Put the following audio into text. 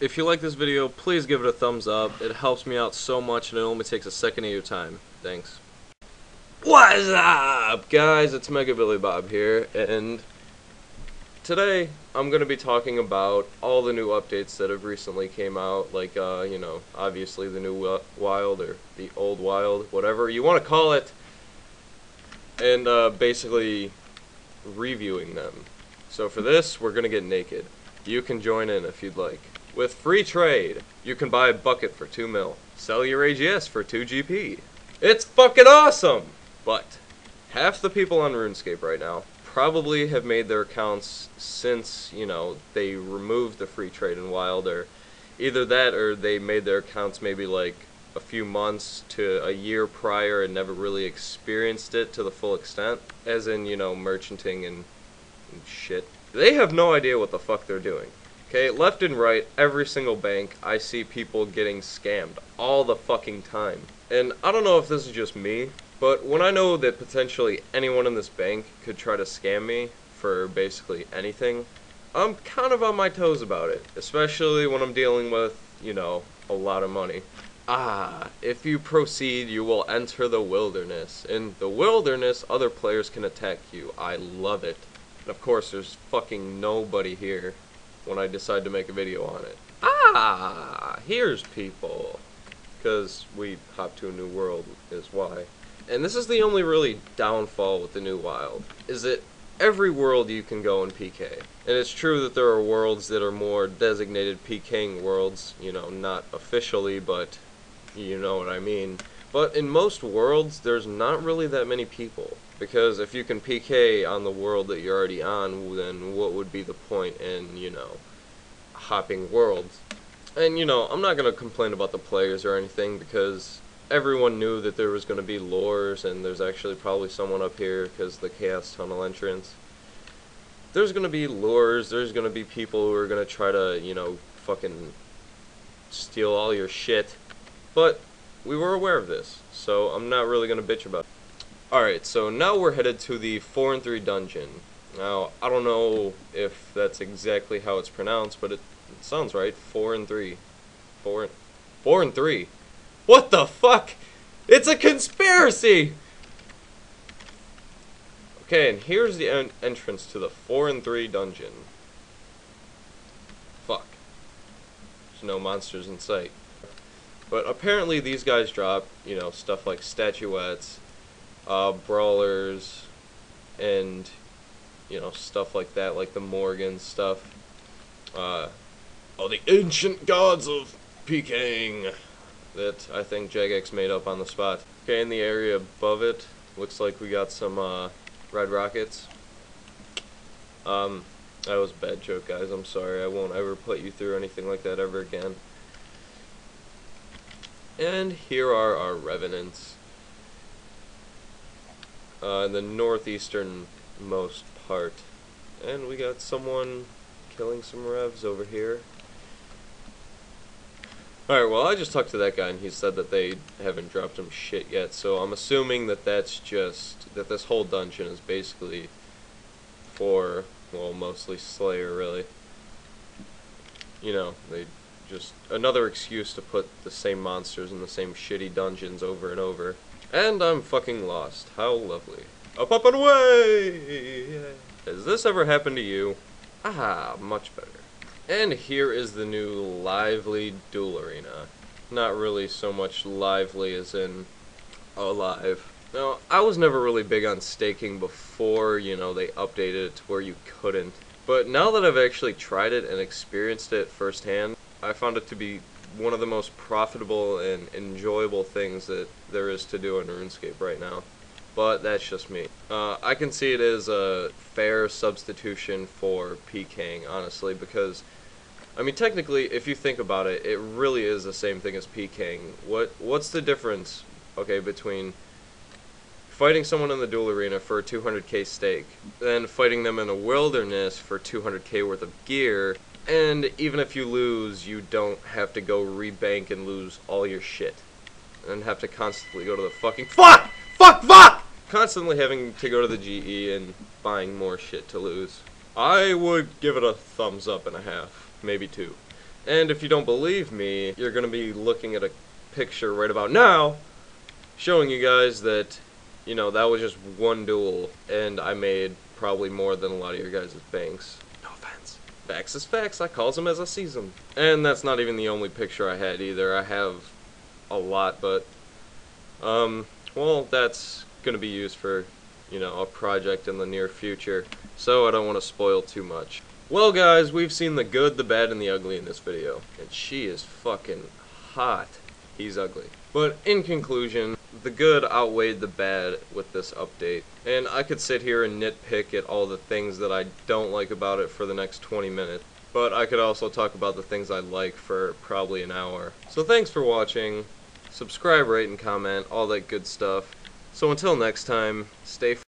If you like this video, please give it a thumbs up. It helps me out so much and it only takes a second of your time. Thanks. What's up, guys? It's Megabillybob here, and today I'm going to be talking about all the new updates that have recently came out, like, obviously the new Wild, or the old Wild, whatever you want to call it, and basically reviewing them. So for this, we're going to get naked. You can join in if you'd like. With free trade, you can buy a bucket for 2 mil, sell your AGS for 2 GP. It's fucking awesome! But half the people on RuneScape right now probably have made their accounts since, they removed the free trade in Wild, or either that or they made their accounts maybe like a few months to a year prior and never really experienced it to the full extent, as in, merchanting and shit. They have no idea what the fuck they're doing. Okay, left and right, every single bank, I see people getting scammed all the fucking time. And I don't know if this is just me, but when I know that potentially anyone in this bank could try to scam me for basically anything, I'm kind of on my toes about it, especially when I'm dealing with, a lot of money. If you proceed, you will enter the wilderness. In the wilderness, other players can attack you. I love it. And of course, there's fucking nobody here when I decide to make a video on it. Here's people. Because we hopped to a new world is why. And this is the only really downfall with the new Wild, is that every world you can go in PK. And it's true that there are worlds that are more designated PKing worlds, not officially, but you know what I mean. But in most worlds, there's not really that many people. Because if you can PK on the world that you're already on, then what would be the point in, hopping worlds? And, I'm not going to complain about the players or anything, because everyone knew that there was going to be lures, and there's actually probably someone up here because the Chaos Tunnel entrance. There's going to be lures, there's going to be people who are going to try to, fucking steal all your shit. But we were aware of this, so I'm not really going to bitch about it. Alright, so now we're headed to the 4 and 3 dungeon. Now, I don't know if that's exactly how it's pronounced, but it sounds right. 4 and 3. 4 and 3. What the fuck? It's a conspiracy! Okay, and here's the entrance to the 4 and 3 dungeon. Fuck. There's no monsters in sight. But apparently these guys drop, stuff like statuettes, brawlers, and, stuff like that, like the Morgan stuff. The ancient gods of Peking that I think Jagex made up on the spot. Okay, in the area above it, looks like we got some, red rockets. That was a bad joke, guys, I'm sorry. I won't ever put you through anything like that ever again. And here are our revenants. In the northeastern most part. And we got someone killing some revs over here. Alright, well, I just talked to that guy and he said that they haven't dropped him shit yet, so I'm assuming that that's just, that this whole dungeon is basically for, well, mostly Slayer, really. They just, another excuse to put the same monsters in the same shitty dungeons over and over. And I'm fucking lost. How lovely. Up, up, and away! Has this ever happened to you? Much better. And here is the new lively duel arena. Not really so much lively as in alive. Now, I was never really big on staking before, they updated it to where you couldn't. But now that I've actually tried it and experienced it firsthand, I found it to be one of the most profitable and enjoyable things that there is to do in RuneScape right now. But that's just me. I can see it as a fair substitution for PKing, honestly, because, technically, if you think about it, it really is the same thing as PKing. What's the difference, between fighting someone in the duel arena for a 200k stake, then fighting them in a wilderness for 200k worth of gear, and even if you lose, you don't have to go rebank and lose all your shit. And have to constantly go to the fucking fuck! Constantly having to go to the GE and buying more shit to lose. I would give it a thumbs up and a half, maybe 2. And if you don't believe me, you're going to be looking at a picture right about now showing you guys that, you know, that was just one duel, and I made probably more than a lot of your guys' banks. No offense. Facts is facts, I calls them as I sees them. And that's not even the only picture I had either. I have a lot, but, well, that's gonna be used for, you know, a project in the near future, so I don't want to spoil too much. Well, guys, we've seen the good, the bad, and the ugly in this video, and she is fucking hot. He's ugly. But in conclusion, the good outweighed the bad with this update, and I could sit here and nitpick at all the things that I don't like about it for the next 20 minutes, but I could also talk about the things I like for probably an hour. So thanks for watching, subscribe, rate, and comment, all that good stuff. So until next time, stay